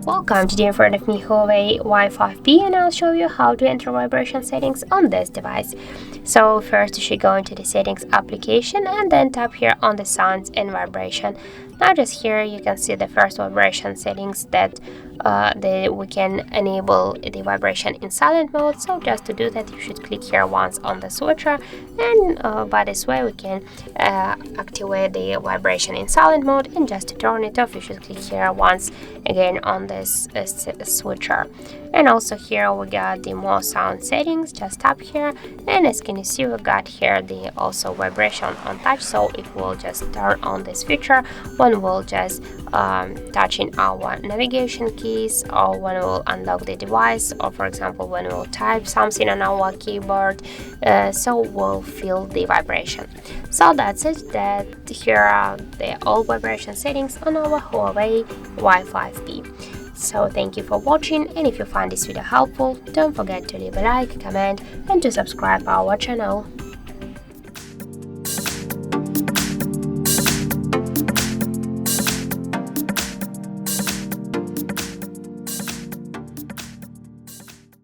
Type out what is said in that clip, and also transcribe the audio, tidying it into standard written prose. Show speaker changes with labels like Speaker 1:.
Speaker 1: Welcome, today in front of me Huawei Y5p, and I'll show you how to enter vibration settings on this device. So first you should go into the settings application and then tap here on the sounds and vibration. Now just here you can see the first vibration settings that we can enable the vibration in silent mode. So just to do that you should click here once on the switcher, and by this way we can activate the vibration in silent mode. And just to turn it off you should click here once again on this switcher. And also here we got the more sound settings. Just tap here, and as can you see we got here the also vibration on touch, so it will just turn on this feature when we'll just touching our navigation keys, or when we'll unlock the device, or for example when we'll type something on our keyboard, so we'll feel the vibration. So that's it. That here are the all vibration settings on our Huawei Y5p. So thank you for watching, and if you find this video helpful, don't forget to leave a like, comment and to subscribe our channel.